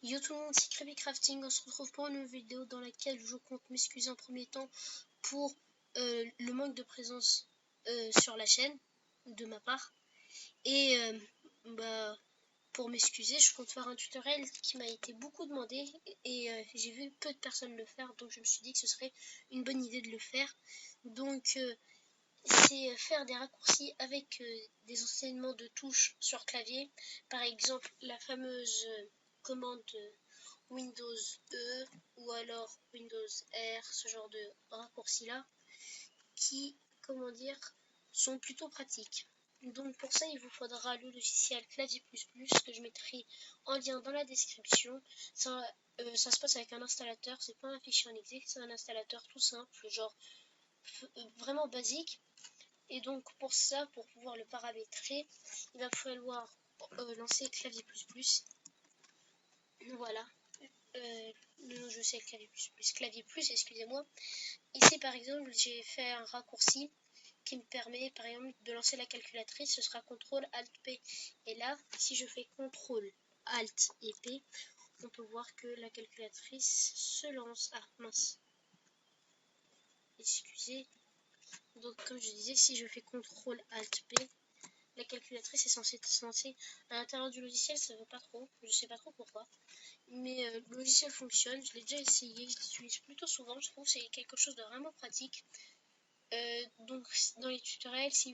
Yo tout le monde, c'est Krabby Crafting. On se retrouve pour une nouvelle vidéo dans laquelle je compte m'excuser en premier temps pour le manque de présence sur la chaîne de ma part. Et pour m'excuser, je compte faire un tutoriel qui m'a été beaucoup demandé et j'ai vu peu de personnes le faire, donc je me suis dit que ce serait une bonne idée de le faire. Donc c'est faire des raccourcis avec des enseignements de touches sur clavier. Par exemple, la fameuse commande Windows E ou alors Windows R, ce genre de raccourcis là qui, comment dire, sont plutôt pratiques. Donc pour ça, il vous faudra le logiciel Clavier++, que je mettrai en lien dans la description. Ça se passe avec un installateur, c'est pas un fichier en exe, c'est un installateur tout simple, genre vraiment basique. Et donc pour ça, pour pouvoir le paramétrer, il va falloir lancer Clavier++. Voilà. Non, je sais clavier plus, excusez-moi. Ici par exemple, j'ai fait un raccourci qui me permet par exemple de lancer la calculatrice, ce sera CTRL ALT P. Et là, si je fais CTRL ALT et P, on peut voir que la calculatrice se lance. Ah mince. Excusez. Donc comme je disais, si je fais CTRL ALT P, la calculatrice est censée se lancer à l'intérieur du logiciel, ça ne veut pas trop, je sais pas trop pourquoi. Mais le logiciel fonctionne, je l'ai déjà essayé, je l'utilise plutôt souvent, je trouve que c'est quelque chose de vraiment pratique. Donc dans les tutoriels, si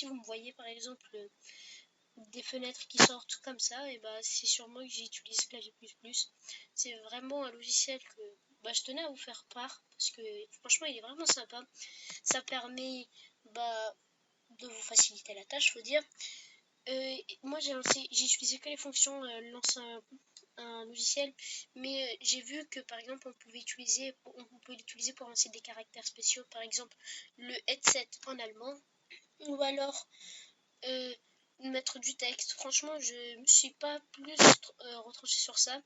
vous me voyez par exemple des fenêtres qui sortent comme ça, et c'est sûrement que j'utilise Clavier++. C'est vraiment un logiciel que je tenais à vous faire part, parce que franchement il est vraiment sympa. Ça permet de vous faciliter la tâche, faut dire. Moi j'ai utilisé que les fonctions lancer un logiciel, mais j'ai vu que par exemple on peut l'utiliser pour lancer des caractères spéciaux, par exemple le headset en allemand, ou alors mettre du texte. Franchement, je me suis pas plus retranché sur ça,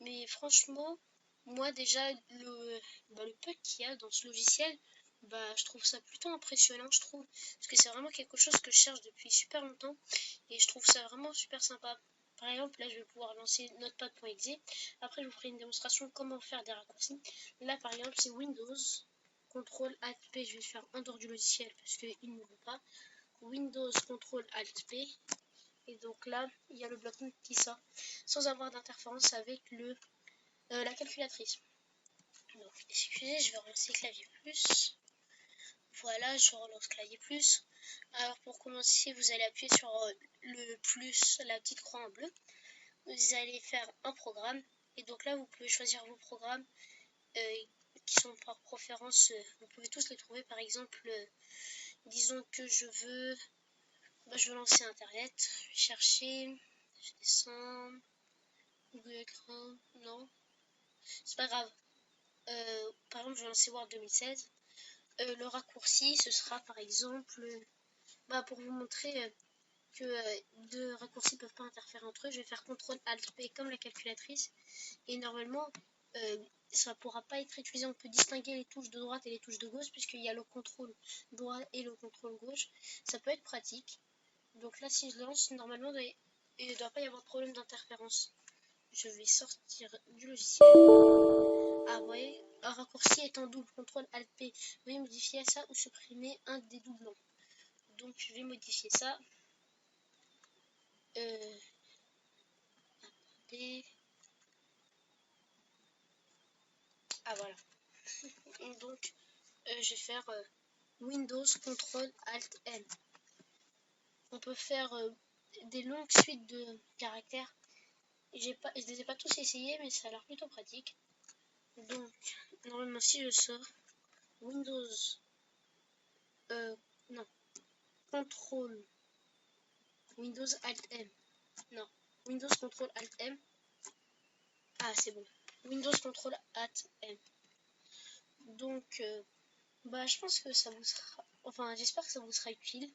mais franchement, moi déjà le peu qu'il y a dans ce logiciel, je trouve ça plutôt impressionnant, je trouve, parce que c'est vraiment quelque chose que je cherche depuis super longtemps et je trouve ça vraiment super sympa. Par exemple, là je vais pouvoir lancer notepad.exe. Après, je vous ferai une démonstration de comment faire des raccourcis. Là par exemple, c'est Windows, CTRL ALT P, je vais le faire en dehors du logiciel parce qu'il ne veut pas. Windows CTRL ALT P, et donc là il y a le bloc notes qui sort sans avoir d'interférence avec la calculatrice. Donc excusez, je vais relancer clavier plus. Voilà, je relance clavier plus. Alors pour commencer, vous allez appuyer sur le plus, la petite croix en bleu. Vous allez faire un programme, et donc là vous pouvez choisir vos programmes qui sont par préférence, vous pouvez tous les trouver. Par exemple, disons que je veux lancer internet, je vais chercher, je descends, Google Chrome, non, c'est pas grave. Par exemple, je vais lancer Word 2016. Le raccourci, ce sera par exemple, pour vous montrer que deux raccourcis peuvent pas interférer entre eux, je vais faire CTRL ALT P comme la calculatrice, et normalement ça pourra pas être utilisé. On peut distinguer les touches de droite et les touches de gauche puisqu'il y a le contrôle droit et le contrôle gauche. Ça peut être pratique. Donc là, si je lance, normalement il ne doit pas y avoir de problème d'interférence. Je vais sortir du logiciel. Ah, vous voyez, un raccourci est en double, CTRL ALT P. Veuillez modifier ça ou supprimer un des doublons. Donc je vais modifier ça. Ah voilà. Donc je vais faire Windows CTRL ALT N. On peut faire des longues suites de caractères. Je ne les ai pas tous essayés, mais ça a l'air plutôt pratique. Donc normalement, si je sors Windows non, CTRL Windows Alt M, non, Windows CTRL Alt M. Ah, c'est bon, Windows CTRL Alt M. Donc je pense que ça vous sera, enfin j'espère que ça vous sera utile.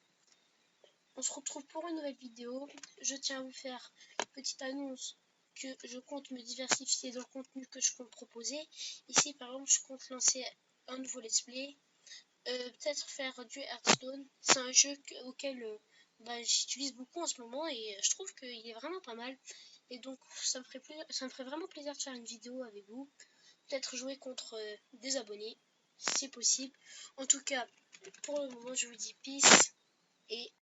On se retrouve pour une nouvelle vidéo. Je tiens à vous faire une petite annonce que je compte me diversifier dans le contenu que je compte proposer. Ici par exemple, je compte lancer un nouveau let's play, peut-être faire du Hearthstone. C'est un jeu auquel j'utilise beaucoup en ce moment et je trouve qu'il est vraiment pas mal. Et donc ça me ferait vraiment plaisir de faire une vidéo avec vous. Peut-être jouer contre des abonnés, si possible. En tout cas, pour le moment, je vous dis peace et